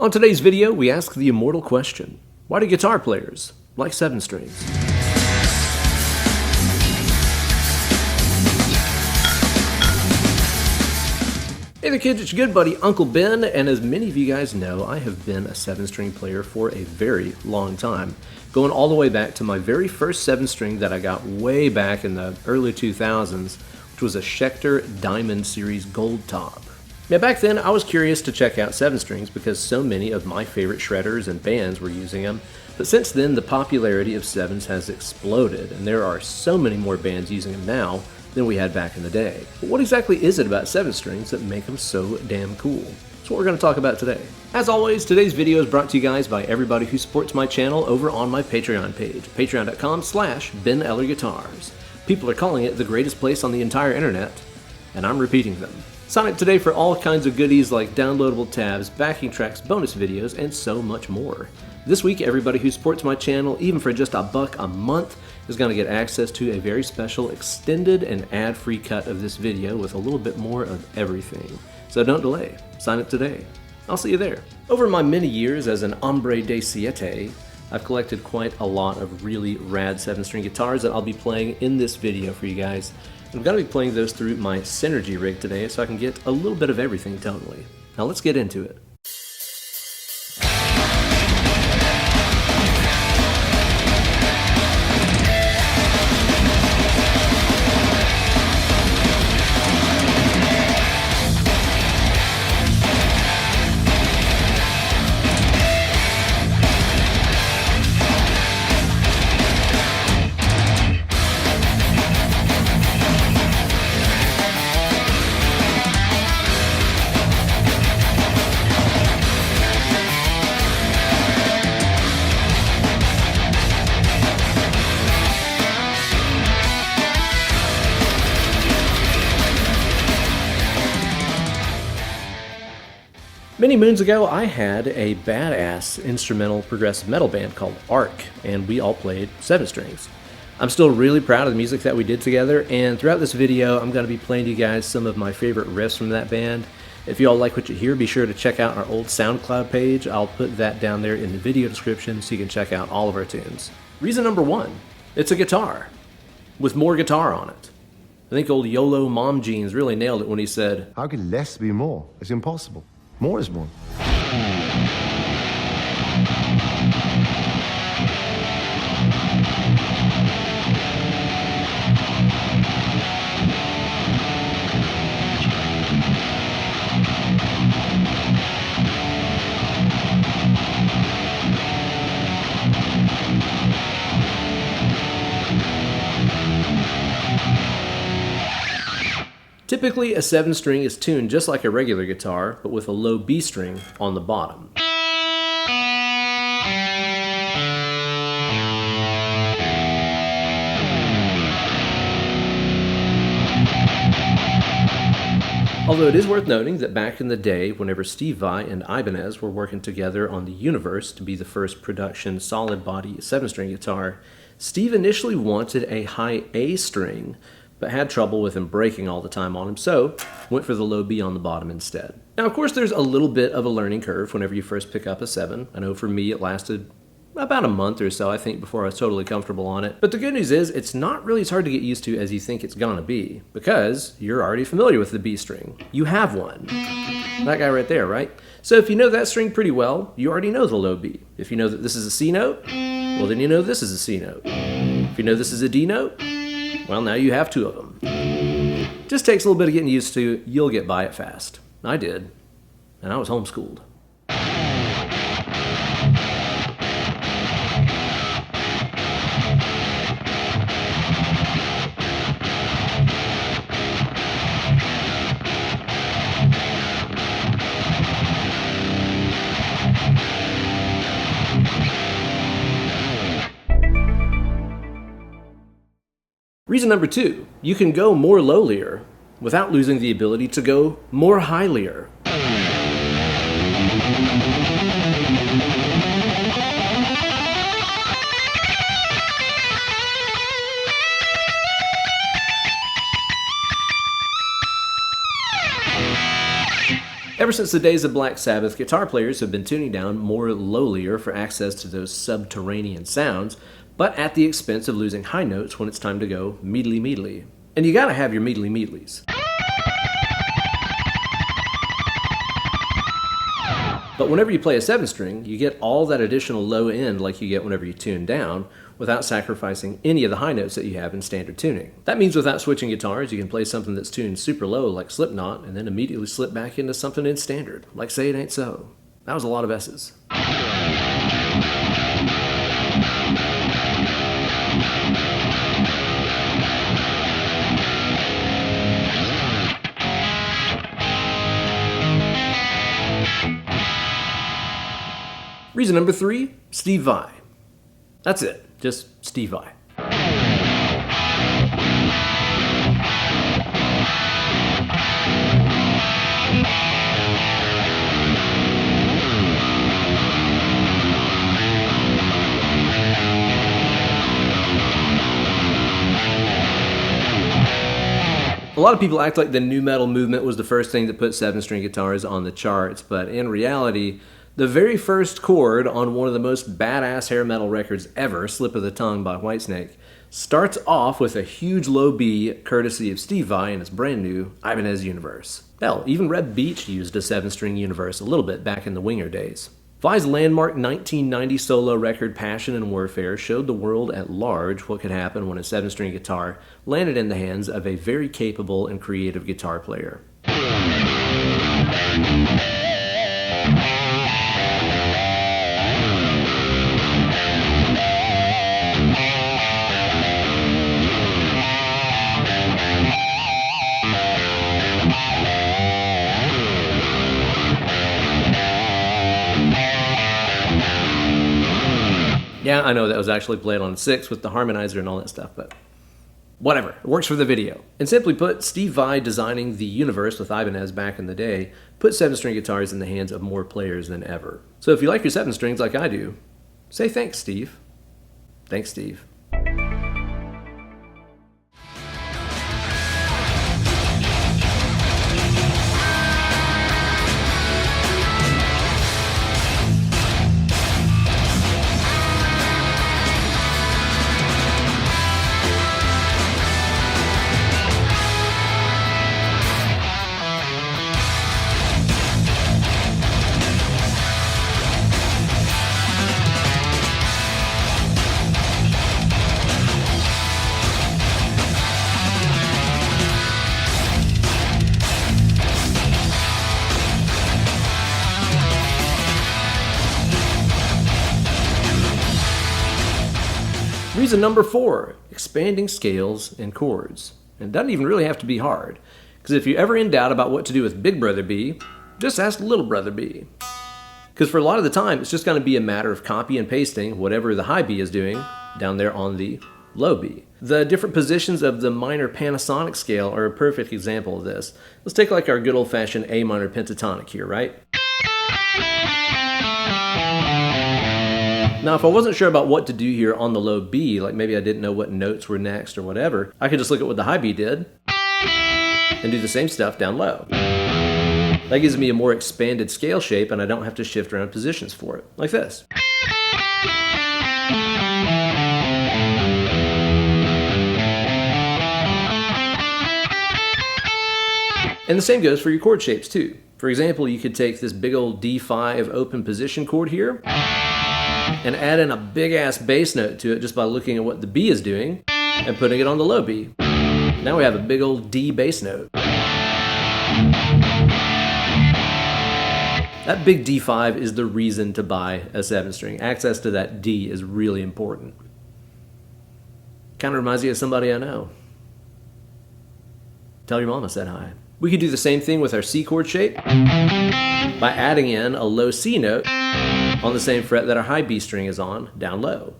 On today's video, we ask the immortal question: why do guitar players like 7 strings? Hey there kids, it's your good buddy Uncle Ben, and as many of you guys know, I have been a 7-string player for a very long time, going all the way back to my very first 7-string that I got way back in the early 2000s, which was a Schecter Diamond Series Gold Top. Now back then, I was curious to check out 7-strings because so many of my favorite shredders and bands were using them, but since then the popularity of 7s has exploded, and there are so many more bands using them now than we had back in the day. But what exactly is it about 7-strings that make them so damn cool? That's what we're going to talk about today. As always, today's video is brought to you guys by everybody who supports my channel over on my Patreon page, patreon.com/Ben Eller Guitars. People are calling it the greatest place on the entire internet, and I'm repeating them. Sign up today for all kinds of goodies like downloadable tabs, backing tracks, bonus videos, and so much more. This week, everybody who supports my channel, even for just $1 a month, is going to get access to a very special extended and ad-free cut of this video with a little bit more of everything. So don't delay. Sign up today. I'll see you there. Over my many years as an hombre de siete, I've collected quite a lot of really rad 7-string guitars that I'll be playing in this video for you guys. I'm going to be playing those through my Synergy rig today so I can get a little bit of everything tonally. Now let's get into it. Many moons ago, I had a badass instrumental progressive metal band called Arc, and we all played 7-strings. I'm still really proud of the music that we did together, and throughout this video, I'm going to be playing to you guys some of my favorite riffs from that band. If you all like what you hear, be sure to check out our old SoundCloud page. I'll put that down there in the video description so you can check out all of our tunes. Reason number 1, it's a guitar with more guitar on it. I think old YOLO Mom Jeans really nailed it when he said, "How can less be more? It's impossible. More is more." Typically, a 7-string is tuned just like a regular guitar, but with a low B string on the bottom. Although it is worth noting that back in the day, whenever Steve Vai and Ibanez were working together on the Universe to be the first production solid body 7-string guitar, Steve initially wanted a high A string, but had trouble with him breaking all the time on him, so went for the low B on the bottom instead. Now, of course, there's a little bit of a learning curve whenever you first pick up a 7. I know for me it lasted about a month or so, I think, before I was totally comfortable on it. But the good news is, it's not really as hard to get used to as you think it's gonna be, because you're already familiar with the B string. You have one. That guy right there, right? So if you know that string pretty well, you already know the low B. If you know that this is a C note, well then you know this is a C note. If you know this is a D note, well, now you have 2 of them. Just takes a little bit of getting used to. You'll get by it fast. I did, and I was homeschooled. Reason number 2, you can go more lowlier without losing the ability to go more highlier. Ever since the days of Black Sabbath, guitar players have been tuning down more lowlier for access to those subterranean sounds, but at the expense of losing high notes when it's time to go meedly-meedly. And you gotta have your meedly-meedlies. But whenever you play a 7-string, you get all that additional low end like you get whenever you tune down, without sacrificing any of the high notes that you have in standard tuning. That means without switching guitars, you can play something that's tuned super low like Slipknot, and then immediately slip back into something in standard, like Say It Ain't So. That was a lot of S's. Reason number 3, Steve Vai. That's it, just Steve Vai. A lot of people act like the nu metal movement was the first thing that put 7-string guitars on the charts, but in reality, the very first chord on one of the most badass hair metal records ever, Slip of the Tongue by Whitesnake, starts off with a huge low B courtesy of Steve Vai and his brand new Ibanez Universe. Hell, even Reb Beach used a 7-string Universe a little bit back in the Winger days. Vai's landmark 1990 solo record Passion and Warfare showed the world at large what could happen when a 7-string guitar landed in the hands of a very capable and creative guitar player. Yeah, I know that was actually played on 6 with the harmonizer and all that stuff, but whatever. It works for the video. And simply put, Steve Vai designing the Universe with Ibanez back in the day put 7-string guitars in the hands of more players than ever. So if you like your 7-strings like I do, say thanks, Steve. Thanks, Steve. Reason number 4, expanding scales and chords. And it doesn't even really have to be hard, because if you're ever in doubt about what to do with Big Brother B, just ask Little Brother B. Because for a lot of the time, it's just going to be a matter of copy and pasting whatever the high B is doing down there on the low B. The different positions of the minor pentatonic scale are a perfect example of this. Let's take like our good old-fashioned A minor pentatonic here, right? Now, if I wasn't sure about what to do here on the low B, like maybe I didn't know what notes were next or whatever, I could just look at what the high B did and do the same stuff down low. That gives me a more expanded scale shape and I don't have to shift around positions for it, like this. And the same goes for your chord shapes too. For example, you could take this big old D5 open position chord here and add in a big ass bass note to it just by looking at what the B is doing and putting it on the low B. Now we have a big old D bass note. That big D5 is the reason to buy a 7-string. Access to that D is really important. Kind of reminds you of somebody I know. Tell your mom I said hi. We could do the same thing with our C chord shape by adding in a low C note on the same fret that our high B string is on, down low.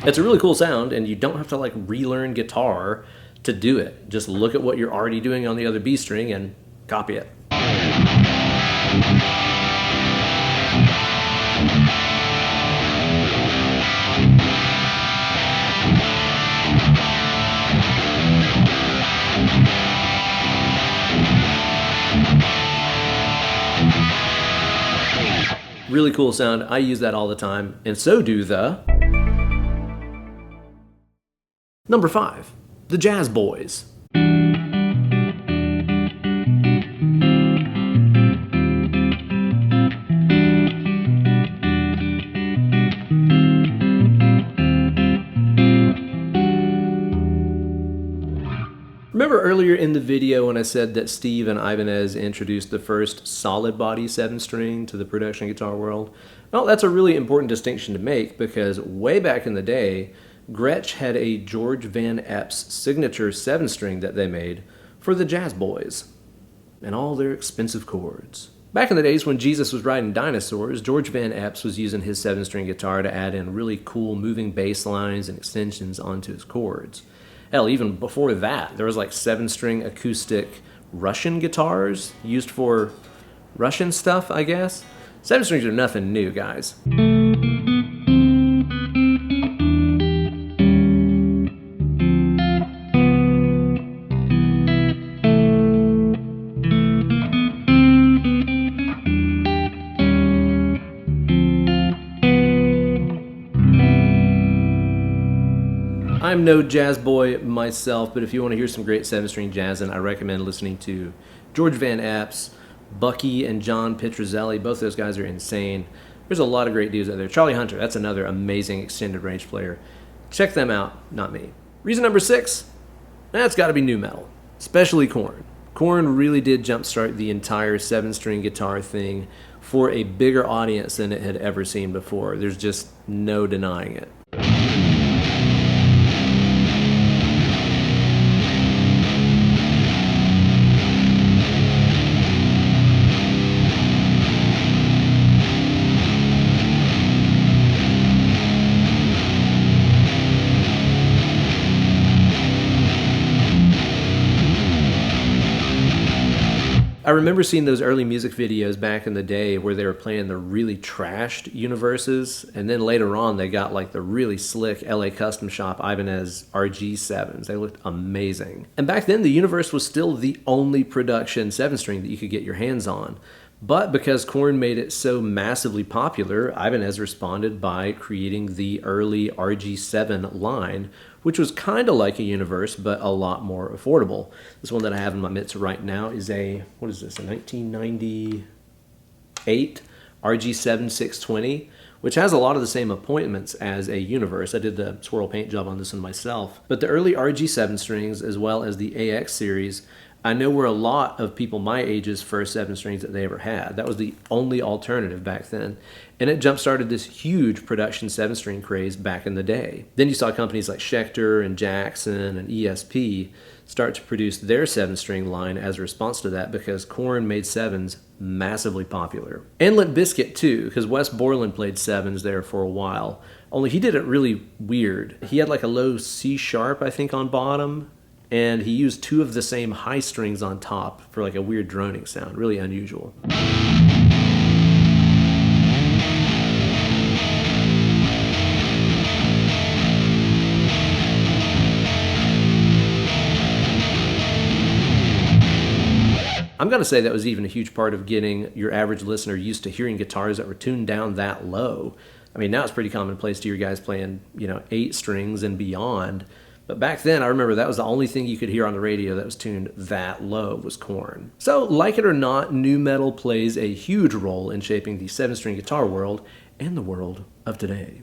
It's a really cool sound, and you don't have to like relearn guitar to do it. Just look at what you're already doing on the other B string and copy it. Really cool sound. I use that all the time, and so do the... Number 5, the Jazz Boys. Remember earlier in the video when I said that Steve and Ibanez introduced the first solid body 7-string to the production guitar world? Well, that's a really important distinction to make because way back in the day, Gretsch had a George Van Eps signature 7-string that they made for the Jazz Boys and all their expensive chords. Back in the days when Jesus was riding dinosaurs, George Van Eps was using his 7-string guitar to add in really cool moving bass lines and extensions onto his chords. Hell, even before that, there was like 7-string acoustic Russian guitars used for Russian stuff, I guess. 7 strings are nothing new, guys. I'm no jazz boy myself, but if you want to hear some great 7-string jazzing, I recommend listening to George Van Eps, Bucky, and John Petrucci. Both those guys are insane. There's a lot of great dudes out there. Charlie Hunter, that's another amazing extended range player. Check them out, not me. Reason number 6, that's got to be nu metal, especially Korn. Korn really did jumpstart the entire 7-string guitar thing for a bigger audience than it had ever seen before. There's just no denying it. I remember seeing those early music videos back in the day where they were playing the really trashed universes, and then later on they got like the really slick LA Custom Shop Ibanez RG7s. They looked amazing. And back then the universe was still the only production 7-string that you could get your hands on. But because Korn made it so massively popular, Ibanez responded by creating the early RG7 line, which was kind of like a universe, but a lot more affordable. This one that I have in my mitts right now is a 1998 RG7 620, which has a lot of the same appointments as a universe. I did the swirl paint job on this one myself. But the early RG7 strings, as well as the AX series, I know were a lot of people my age's first 7-strings that they ever had. That was the only alternative back then. And it jump-started this huge production 7-string craze back in the day. Then you saw companies like Schecter and Jackson and ESP start to produce their 7-string line as a response to that because Korn made 7s massively popular. And Limp Bizkit too, because Wes Borland played 7s there for a while. Only he did it really weird. He had like a low C sharp, I think, on bottom, and he used 2 of the same high strings on top for like a weird droning sound. Really unusual. I'm going to say that was even a huge part of getting your average listener used to hearing guitars that were tuned down that low. I mean, now it's pretty commonplace to hear guys playing, 8 strings and beyond. But back then, I remember that was the only thing you could hear on the radio that was tuned that low was Korn. So, like it or not, nu metal plays a huge role in shaping the 7-string guitar world and the world of today.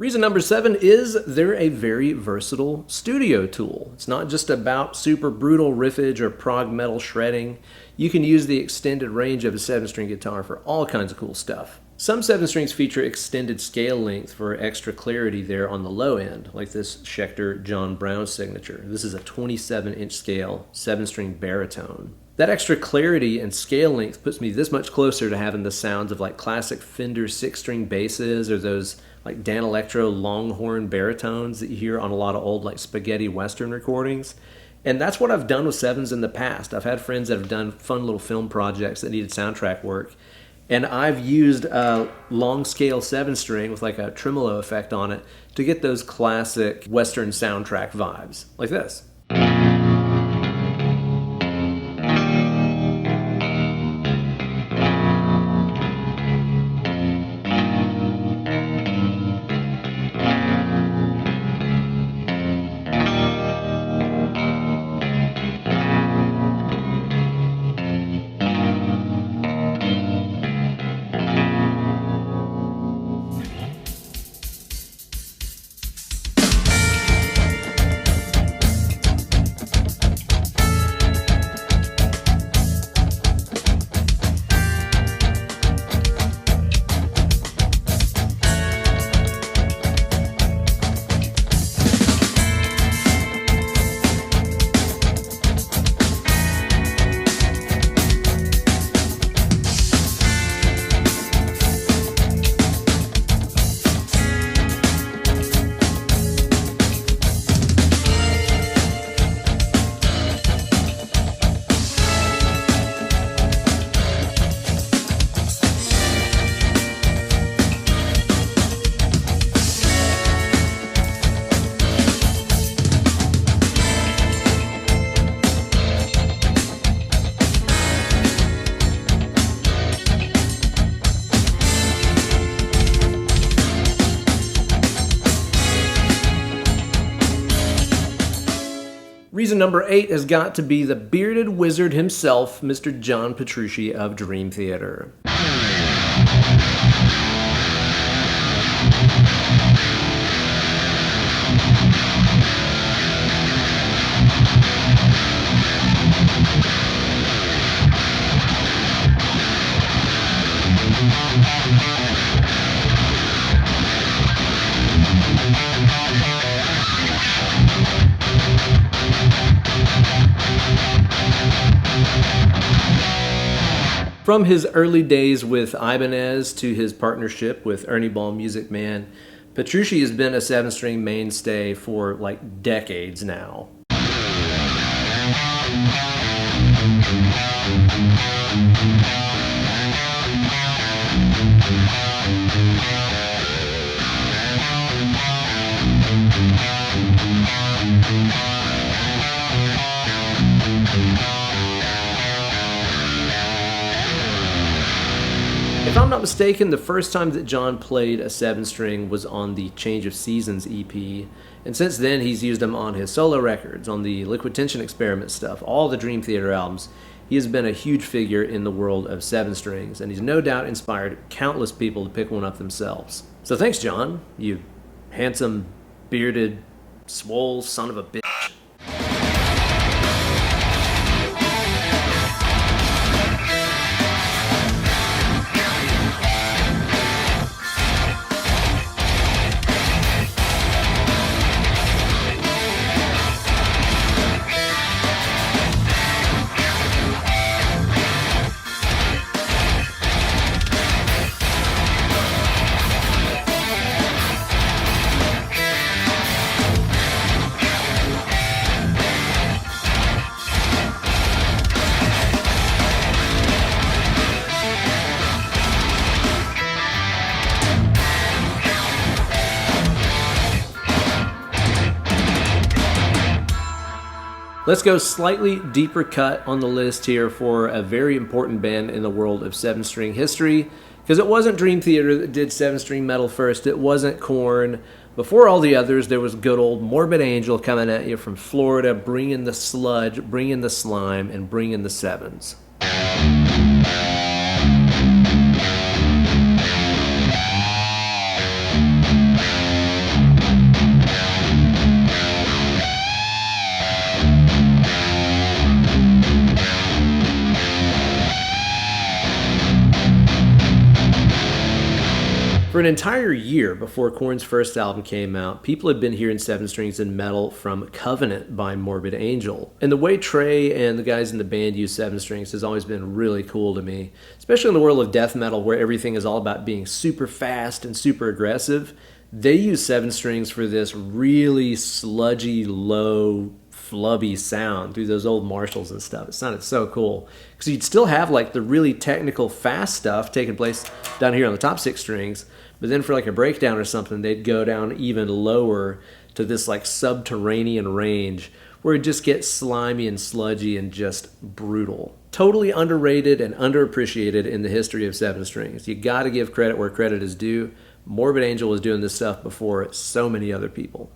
Reason number 7 is they're a very versatile studio tool. It's not just about super brutal riffage or prog metal shredding. You can use the extended range of a 7-string guitar for all kinds of cool stuff. Some 7-strings feature extended scale length for extra clarity there on the low end, like this Schecter John Brown signature. This is a 27-inch scale, 7-string baritone. That extra clarity and scale length puts me this much closer to having the sounds of like classic Fender 6-string basses or those like Dan Electro Longhorn baritones that you hear on a lot of old like spaghetti western recordings. And that's what I've done with 7s in the past. I've had friends that have done fun little film projects that needed soundtrack work. And I've used a long scale 7-string with like a tremolo effect on it to get those classic Western soundtrack vibes, like this. Reason number 8 has got to be the bearded wizard himself, Mr. John Petrucci of Dream Theater. From his early days with Ibanez to his partnership with Ernie Ball Music Man, Petrucci has been a 7-string mainstay for like decades now. If I'm not mistaken, the first time that John played a 7-string was on the Change of Seasons EP, and since then he's used them on his solo records, on the Liquid Tension Experiment stuff, all the Dream Theater albums. He has been a huge figure in the world of 7-strings, and he's no doubt inspired countless people to pick one up themselves. So thanks, John, you handsome, bearded, swole son of a bitch. Let's go slightly deeper cut on the list here for a very important band in the world of 7-string history, because it wasn't Dream Theater that did 7-string metal first, it wasn't Korn. Before all the others, there was good old Morbid Angel coming at you from Florida, bringing the sludge, bringing the slime, and bringing the 7s. For an entire year before Korn's first album came out, people had been hearing 7 strings in metal from Covenant by Morbid Angel. And the way Trey and the guys in the band use 7 strings has always been really cool to me, especially in the world of death metal where everything is all about being super fast and super aggressive. They use 7 strings for this really sludgy, low, flubby sound through those old Marshalls and stuff. It sounded so cool because you'd still have like the really technical fast stuff taking place down here on the top 6 strings, but then for like a breakdown or something they'd go down even lower to this like subterranean range where it just gets slimy and sludgy and just brutal. Totally underrated and underappreciated in the history of 7 strings. You got to give credit where credit is due. Morbid Angel was doing this stuff before so many other people.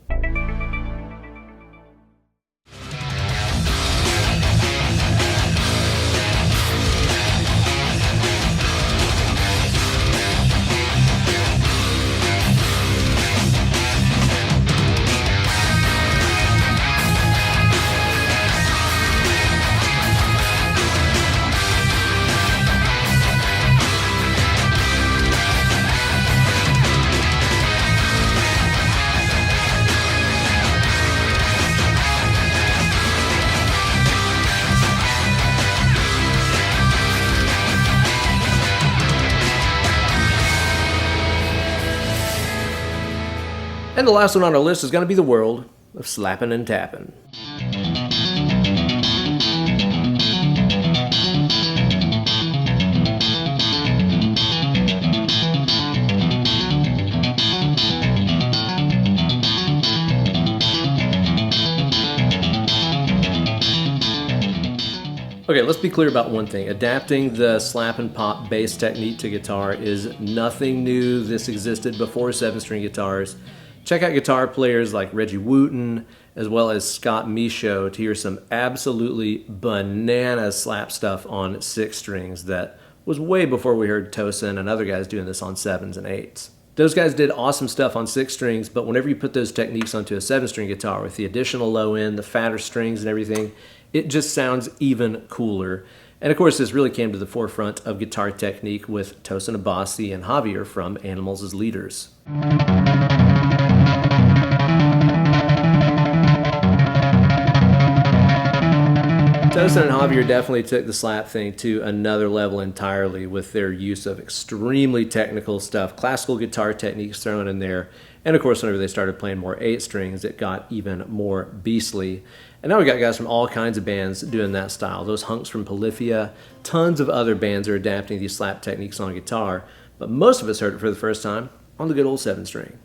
And the last one on our list is going to be the world of slapping and tapping. Okay, let's be clear about one thing. Adapting the slap and pop bass technique to guitar is nothing new. This existed before 7-string guitars. Check out guitar players like Reggie Wooten, as well as Scott Michaud, to hear some absolutely banana slap stuff on 6 strings that was way before we heard Tosin and other guys doing this on 7s and 8s. Those guys did awesome stuff on 6 strings, but whenever you put those techniques onto a 7-string guitar with the additional low end, the fatter strings and everything, it just sounds even cooler. And of course, this really came to the forefront of guitar technique with Tosin Abasi and Javier from Animals as leaders. Tosin and Javier definitely took the slap thing to another level entirely with their use of extremely technical stuff, classical guitar techniques thrown in there, and of course whenever they started playing more 8 strings it got even more beastly. And now we got guys from all kinds of bands doing that style. Those hunks from Polyphia, tons of other bands are adapting these slap techniques on guitar, but most of us heard it for the first time on the good old 7-string.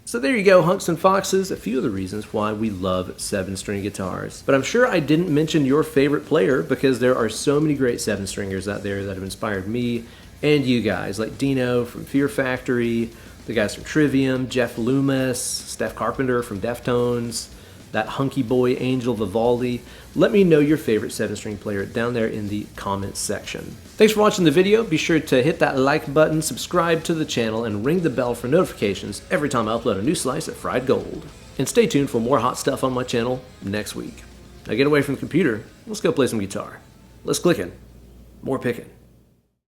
So there you go, hunks and foxes, a few of the reasons why we love 7-string guitars. But I'm sure I didn't mention your favorite player because there are so many great 7-stringers out there that have inspired me and you guys, like Dino from Fear Factory, the guys from Trivium, Jeff Loomis, Steph Carpenter from Deftones, that hunky boy Angel Vivaldi. Let me know your favorite 7-string player down there in the comments section. Thanks for watching the video. Be sure to hit that like button, subscribe to the channel, and ring the bell for notifications every time I upload a new slice of fried gold. And stay tuned for more hot stuff on my channel next week. Now get away from the computer. Let's go play some guitar. Less clicking, more picking.